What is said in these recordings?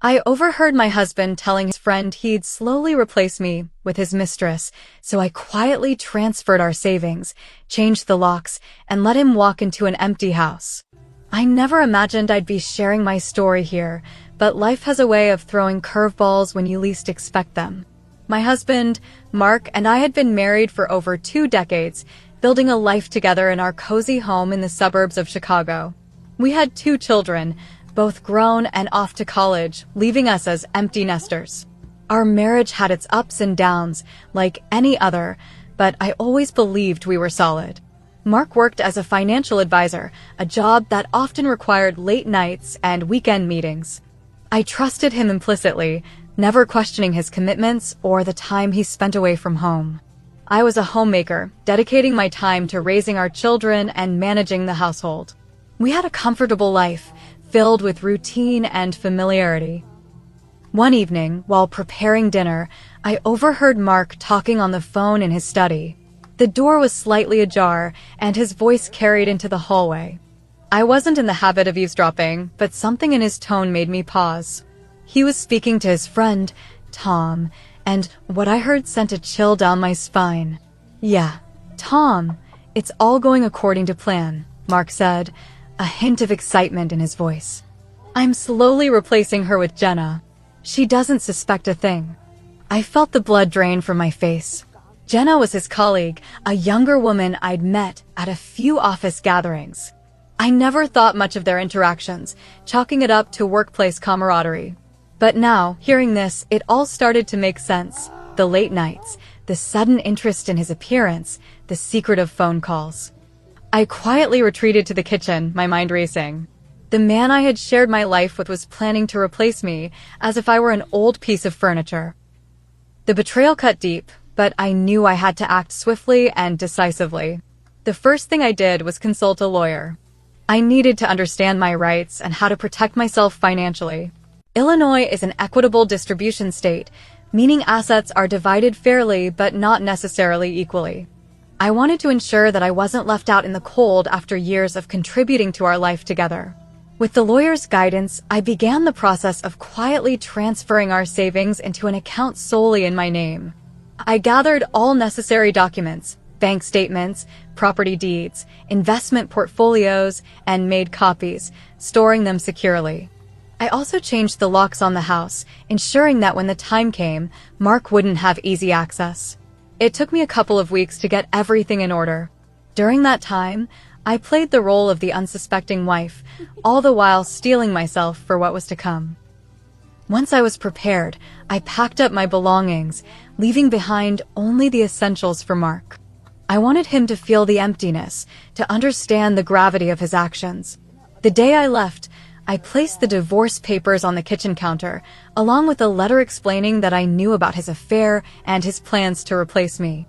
I overheard my husband telling his friend he'd slowly replace me with his mistress, so I quietly transferred our savings, changed the locks, and let him walk into an empty house. I never imagined I'd be sharing my story here, but life has a way of throwing curveballs when you least expect them. My husband, Mark, and I had been married for over 2 decades, building a life together in our cozy home in the suburbs of Chicago. We had 2 children, both grown and off to college, leaving us as empty nesters. Our marriage had its ups and downs, like any other, but I always believed we were solid. Mark worked as a financial advisor, a job that often required late nights and weekend meetings. I trusted him implicitly, never questioning his commitments or the time he spent away from home. I was a homemaker, dedicating my time to raising our children and managing the household. We had a comfortable life, filled with routine and familiarity. One evening, while preparing dinner, I overheard Mark talking on the phone in his study. The door was slightly ajar, and his voice carried into the hallway. I wasn't in the habit of eavesdropping, but something in his tone made me pause. He was speaking to his friend, Tom, and what I heard sent a chill down my spine. "Yeah, Tom, it's all going according to plan," Mark said, a hint of excitement in his voice. "I'm slowly replacing her with Jenna. She doesn't suspect a thing." I felt the blood drain from my face. Jenna was his colleague, a younger woman I'd met at a few office gatherings. I never thought much of their interactions, chalking it up to workplace camaraderie. But now, hearing this, it all started to make sense. The late nights, the sudden interest in his appearance, the secretive phone calls. I quietly retreated to the kitchen, my mind racing. The man I had shared my life with was planning to replace me, as if I were an old piece of furniture. The betrayal cut deep, but I knew I had to act swiftly and decisively. The first thing I did was consult a lawyer. I needed to understand my rights and how to protect myself financially. Illinois is an equitable distribution state, meaning assets are divided fairly but not necessarily equally. I wanted to ensure that I wasn't left out in the cold after years of contributing to our life together. With the lawyer's guidance, I began the process of quietly transferring our savings into an account solely in my name. I gathered all necessary documents, bank statements, property deeds, investment portfolios, and made copies, storing them securely. I also changed the locks on the house, ensuring that when the time came, Mark wouldn't have easy access. It took me a couple of weeks to get everything in order. During that time, I played the role of the unsuspecting wife, all the while steeling myself for what was to come. Once I was prepared, I packed up my belongings, leaving behind only the essentials for Mark. I wanted him to feel the emptiness, to understand the gravity of his actions. The day I left, I placed the divorce papers on the kitchen counter, along with a letter explaining that I knew about his affair and his plans to replace me.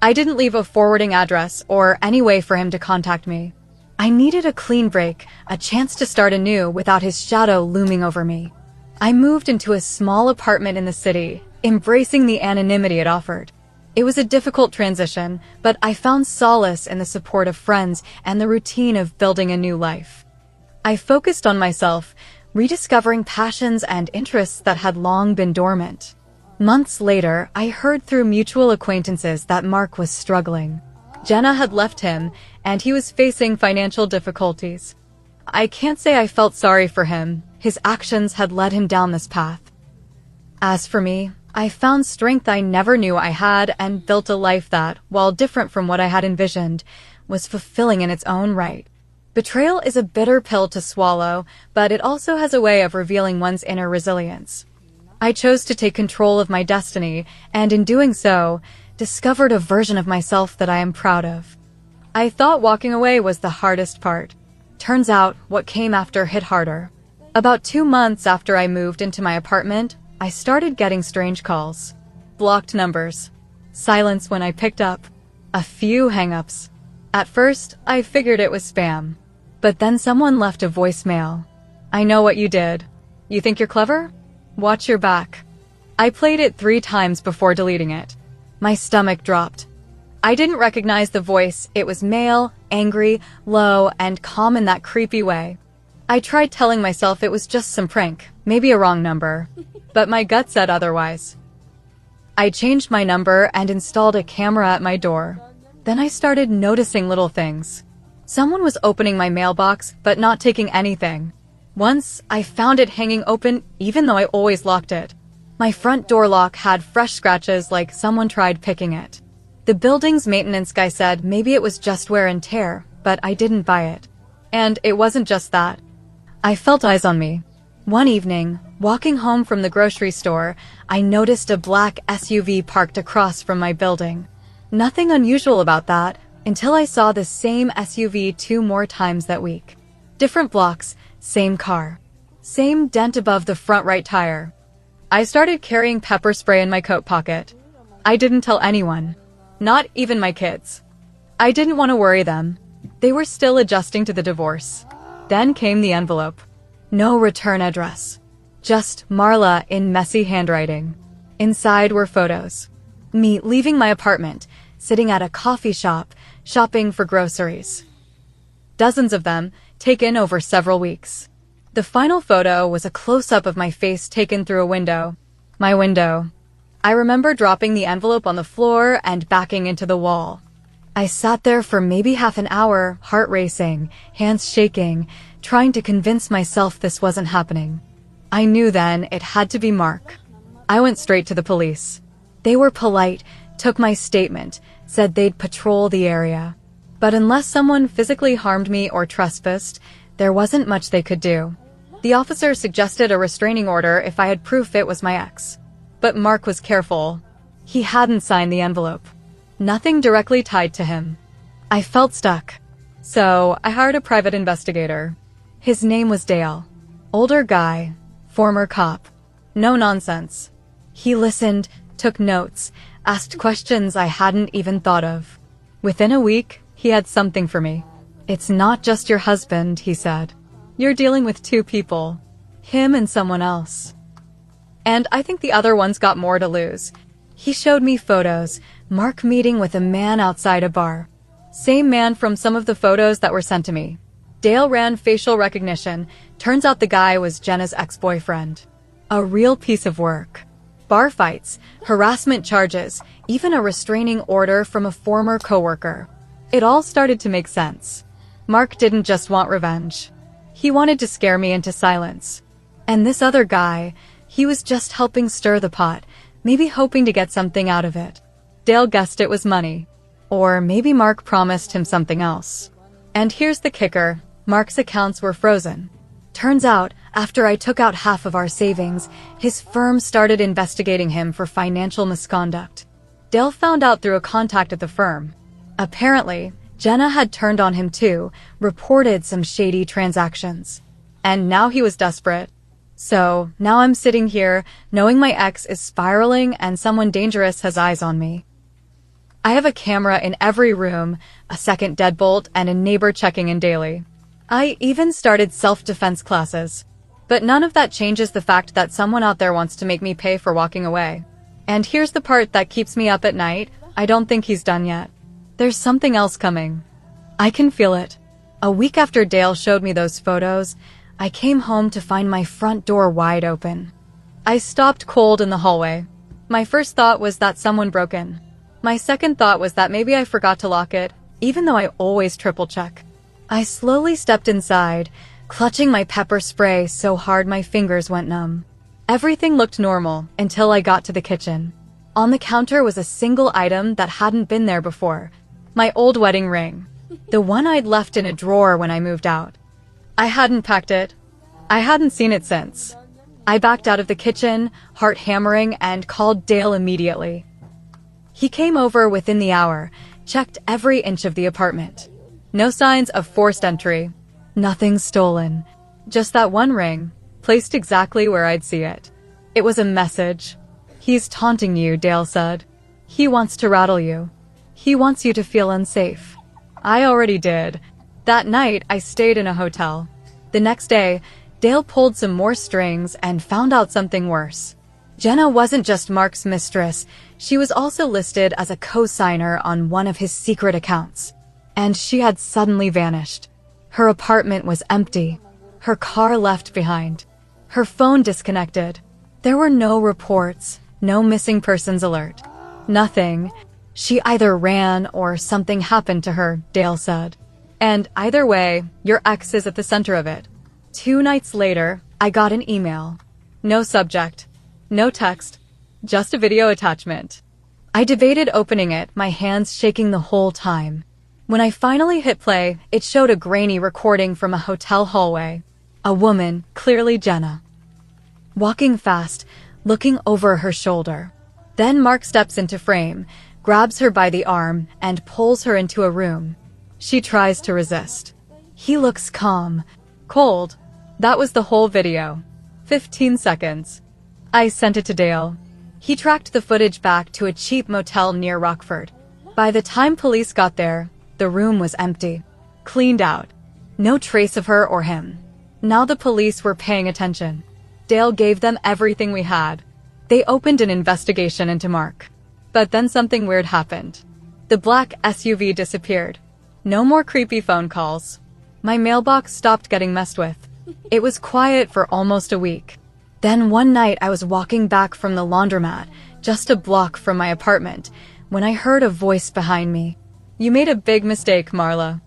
I didn't leave a forwarding address or any way for him to contact me. I needed a clean break, a chance to start anew without his shadow looming over me. I moved into a small apartment in the city, embracing the anonymity it offered. It was a difficult transition, but I found solace in the support of friends and the routine of building a new life. I focused on myself, rediscovering passions and interests that had long been dormant. Months later, I heard through mutual acquaintances that Mark was struggling. Jenna had left him, and he was facing financial difficulties. I can't say I felt sorry for him. His actions had led him down this path. As for me, I found strength I never knew I had and built a life that, while different from what I had envisioned, was fulfilling in its own right. Betrayal is a bitter pill to swallow, but it also has a way of revealing one's inner resilience. I chose to take control of my destiny, and in doing so, discovered a version of myself that I am proud of. I thought walking away was the hardest part. Turns out, what came after hit harder. About 2 months after I moved into my apartment, I started getting strange calls. Blocked numbers. Silence when I picked up. A few hang-ups. At first, I figured it was spam. But then someone left a voicemail. "I know what you did. You think you're clever? Watch your back." I played it 3 times before deleting it. My stomach dropped. I didn't recognize the voice. It was male, angry, low, and calm in that creepy way. I tried telling myself it was just some prank, Maybe a wrong number. But my gut said otherwise. I changed my number and installed a camera at my door. Then I started noticing little things. Someone was opening my mailbox, but not taking anything. Once, I found it hanging open even though I always locked it. My front door lock had fresh scratches like someone tried picking it. The building's maintenance guy said maybe it was just wear and tear, but I didn't buy it. And it wasn't just that. I felt eyes on me. One evening, walking home from the grocery store, I noticed a black SUV parked across from my building. Nothing unusual about that until I saw the same SUV 2 more times that week. Different blocks, same car. Same dent above the front right tire. I started carrying pepper spray in my coat pocket. I didn't tell anyone. Not even my kids. I didn't want to worry them. They were still adjusting to the divorce. Then came the envelope. No return address. Just Marla in messy handwriting. Inside were photos. Me leaving my apartment, sitting at a coffee shop, shopping for groceries. Dozens of them, taken over several weeks. The final photo was a close-up of my face taken through a window. My window. I remember dropping the envelope on the floor and backing into the wall. I sat there for maybe half an hour, heart racing, hands shaking, trying to convince myself this wasn't happening. I knew then it had to be Mark. I went straight to the police. They were polite, took my statement, said they'd patrol the area. But unless someone physically harmed me or trespassed, there wasn't much they could do. The officer suggested a restraining order if I had proof it was my ex. But Mark was careful. He hadn't signed the envelope. Nothing directly tied to him. I felt stuck. So I hired a private investigator. His name was Dale. Older guy, former cop. No nonsense. He listened, took notes, asked questions I hadn't even thought of. Within a week, he had something for me. It's not just your husband, he said. You're dealing with 2 people. Him and someone else. And I think the other one's got more to lose. He showed me photos, Mark meeting with a man outside a bar. Same man from some of the photos that were sent to me. Dale ran facial recognition. Turns out the guy was Jenna's ex-boyfriend. A real piece of work. Bar fights, harassment charges, even a restraining order from a former coworker. It all started to make sense. Mark didn't just want revenge. He wanted to scare me into silence. And this other guy, he was just helping stir the pot, maybe hoping to get something out of it. Dale guessed it was money. Or maybe Mark promised him something else. And here's the kicker, Mark's accounts were frozen. Turns out, after I took out half of our savings, his firm started investigating him for financial misconduct. Dale found out through a contact at the firm. Apparently, Jenna had turned on him too, reported some shady transactions. And now he was desperate. So, now I'm sitting here, knowing my ex is spiraling and someone dangerous has eyes on me. I have a camera in every room, a second deadbolt, and a neighbor checking in daily. I even started self-defense classes. But none of that changes the fact that someone out there wants to make me pay for walking away. And here's the part that keeps me up at night, I don't think he's done yet. There's something else coming. I can feel it. A week after Dale showed me those photos, I came home to find my front door wide open. I stopped cold in the hallway. My first thought was that someone broke in. My second thought was that maybe I forgot to lock it, even though I always triple check. I slowly stepped inside, clutching my pepper spray so hard my fingers went numb. Everything looked normal until I got to the kitchen. On the counter was a single item that hadn't been there before. My old wedding ring. The one I'd left in a drawer when I moved out. I hadn't packed it. I hadn't seen it since. I backed out of the kitchen, heart hammering, and called Dale immediately. He came over within the hour, checked every inch of the apartment. No signs of forced entry. Nothing stolen. Just that one ring, placed exactly where I'd see it. It was a message. He's taunting you, Dale said. He wants to rattle you. He wants you to feel unsafe. I already did. That night, I stayed in a hotel. The next day, Dale pulled some more strings and found out something worse. Jenna wasn't just Mark's mistress, she was also listed as a co-signer on one of his secret accounts. And she had suddenly vanished. Her apartment was empty. Her car left behind. Her phone disconnected. There were no reports, no missing persons alert. Nothing. She either ran or something happened to her, Dale said. And either way, your ex is at the center of it. 2 nights later, I got an email. No subject. No text. Just a video attachment. I debated opening it, my hands shaking the whole time. When I finally hit play, it showed a grainy recording from a hotel hallway. A woman, clearly Jenna, walking fast, looking over her shoulder. Then Mark steps into frame, grabs her by the arm, and pulls her into a room. She tries to resist. He looks calm, cold. That was the whole video. 15 seconds. I sent it to Dale. He tracked the footage back to a cheap motel near Rockford. By the time police got there, the room was empty. Cleaned out. No trace of her or him. Now the police were paying attention. Dale gave them everything we had. They opened an investigation into Mark. But then something weird happened. The black SUV disappeared. No more creepy phone calls. My mailbox stopped getting messed with. It was quiet for almost a week. Then one night I was walking back from the laundromat, just a block from my apartment, when I heard a voice behind me. You made a big mistake, Marla.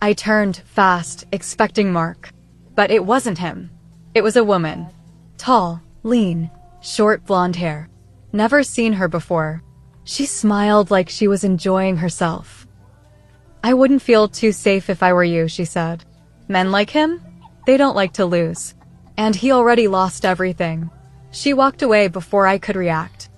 I turned fast, expecting Mark. But it wasn't him. It was a woman. Tall, lean, short blonde hair. Never seen her before. She smiled like she was enjoying herself. I wouldn't feel too safe if I were you, she said. Men like him? They don't like to lose. And he already lost everything. She walked away before I could react.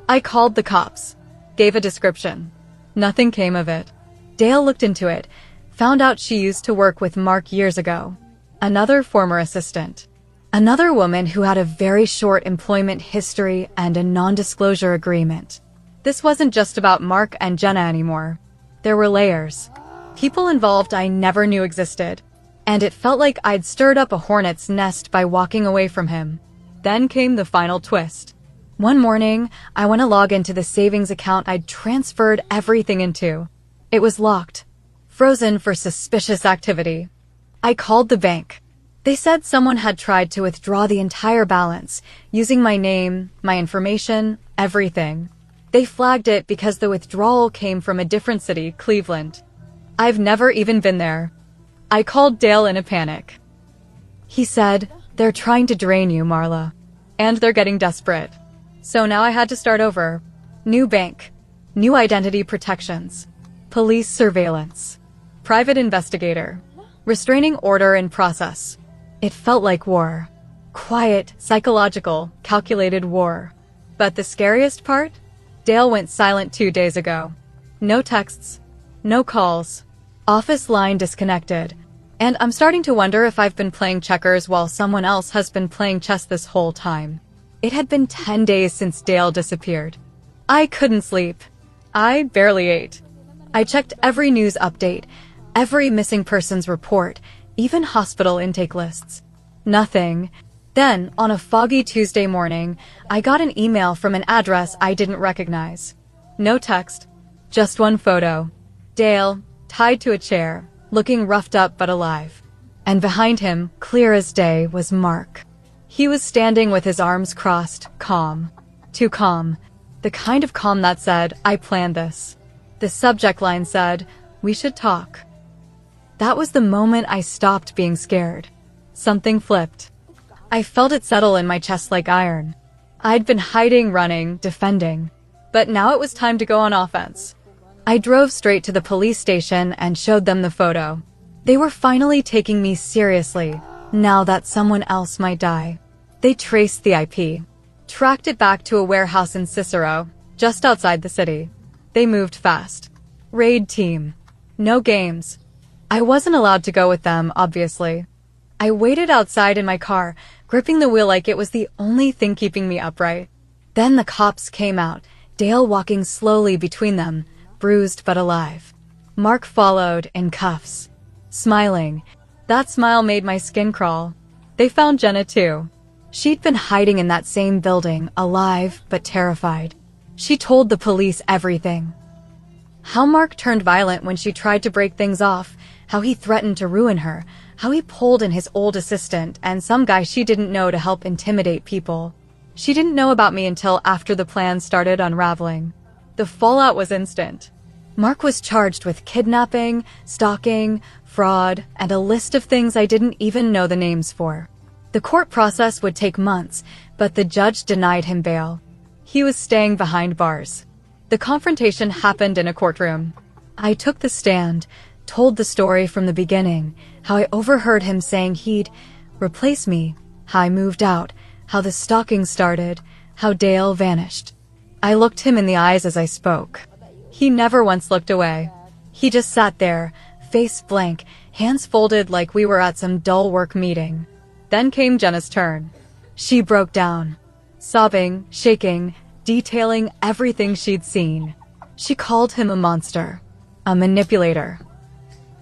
I called the cops. Gave a description. Nothing came of it. Dale looked into it. Found out she used to work with Mark years ago. Another former assistant. Another woman who had a very short employment history and a non-disclosure agreement. This wasn't just about Mark and Jenna anymore. There were layers. People involved I never knew existed. And it felt like I'd stirred up a hornet's nest by walking away from him. Then came the final twist. One morning, I went to log into the savings account I'd transferred everything into. It was locked. Frozen for suspicious activity. I called the bank. They said someone had tried to withdraw the entire balance, using my name, my information, everything. They flagged it because the withdrawal came from a different city, Cleveland. I've never even been there. I called Dale in a panic. He said, they're trying to drain you, Marla. And they're getting desperate. So now I had to start over. New bank. New identity protections. Police surveillance. Private investigator. Restraining order in process. It felt like war. Quiet, psychological, calculated war. But the scariest part? Dale went silent 2 days ago. No texts. No calls. Office line disconnected. And I'm starting to wonder if I've been playing checkers while someone else has been playing chess this whole time. It had been 10 days since Dale disappeared. I couldn't sleep. I barely ate. I checked every news update, every missing persons report, even hospital intake lists. Nothing. Then, on a foggy Tuesday morning, I got an email from an address I didn't recognize. No text. Just one photo. Dale, tied to a chair, looking roughed up but alive. And behind him, clear as day, was Mark. He was standing with his arms crossed, calm. Too calm. The kind of calm that said, I planned this. The subject line said, we should talk. That was the moment I stopped being scared. Something flipped. I felt it settle in my chest like iron. I'd been hiding, running, defending. But now it was time to go on offense. I drove straight to the police station and showed them the photo. They were finally taking me seriously, now that someone else might die. They traced the IP. Tracked it back to a warehouse in Cicero, just outside the city. They moved fast. Raid team. No games. I wasn't allowed to go with them, obviously. I waited outside in my car, gripping the wheel like it was the only thing keeping me upright. Then the cops came out, Dale walking slowly between them, bruised but alive. Mark followed in cuffs. Smiling. That smile made my skin crawl. They found Jenna too. She'd been hiding in that same building, alive but terrified. She told the police everything. How Mark turned violent when she tried to break things off, how he threatened to ruin her, how he pulled in his old assistant and some guy she didn't know to help intimidate people. She didn't know about me until after the plan started unraveling. The fallout was instant. Mark was charged with kidnapping, stalking, fraud, and a list of things I didn't even know the names for. The court process would take months, but the judge denied him bail. He was staying behind bars. The confrontation happened in a courtroom. I took the stand, told the story from the beginning, how I overheard him saying he'd replace me, how I moved out, how the stalking started, how Dale vanished. I looked him in the eyes as I spoke. He never once looked away. He just sat there, face blank, hands folded like we were at some dull work meeting. Then came Jenna's turn. She broke down, sobbing, shaking, detailing everything she'd seen. She called him a monster, a manipulator.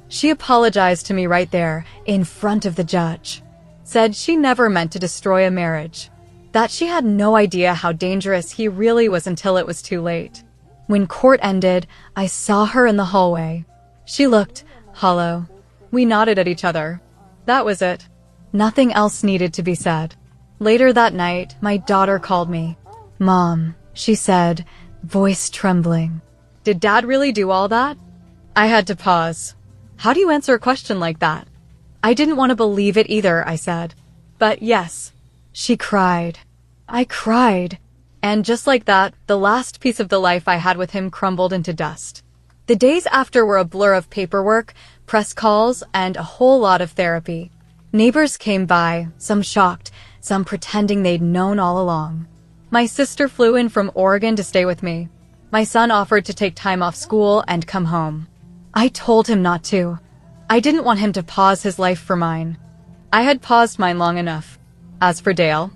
She apologized to me right there, in front of the judge. Said she never meant to destroy a marriage. That she had no idea how dangerous he really was until it was too late. When court ended, I saw her in the hallway. She looked hollow. We nodded at each other. That was it. Nothing else needed to be said. Later that night, my daughter called me. "Mom," she said, voice trembling. "Did Dad really do all that?" I had to pause. How do you answer a question like that? I didn't want to believe it either, I said. But yes. She cried. I cried. And just like that, the last piece of the life I had with him crumbled into dust. The days after were a blur of paperwork, press calls, and a whole lot of therapy. Neighbors came by, some shocked, some pretending they'd known all along. My sister flew in from Oregon to stay with me. My son offered to take time off school and come home. I told him not to. I didn't want him to pause his life for mine. I had paused mine long enough. As for Dale,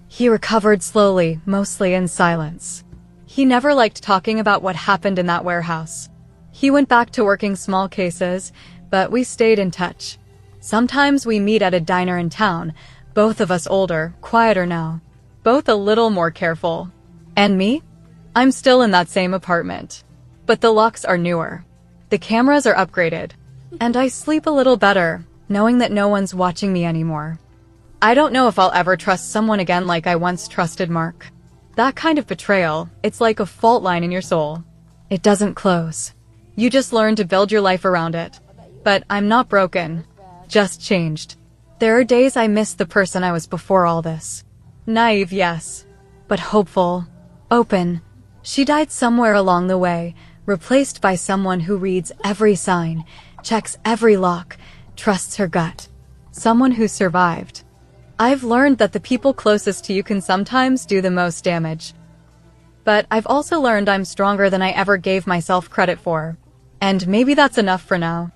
he recovered slowly, mostly in silence. He never liked talking about what happened in that warehouse. He went back to working small cases, but we stayed in touch. Sometimes we meet at a diner in town, both of us older, quieter now, both a little more careful. And me? I'm still in that same apartment. But the locks are newer. The cameras are upgraded. And I sleep a little better, knowing that no one's watching me anymore. I don't know if I'll ever trust someone again like I once trusted Mark. That kind of betrayal, it's like a fault line in your soul. It doesn't close. You just learn to build your life around it. But I'm not broken. Just changed. There are days I miss the person I was before all this. Naive, yes. But hopeful. Open. She died somewhere along the way, replaced by someone who reads every sign, checks every lock, trusts her gut. Someone who survived. I've learned that the people closest to you can sometimes do the most damage. But I've also learned I'm stronger than I ever gave myself credit for. And maybe that's enough for now.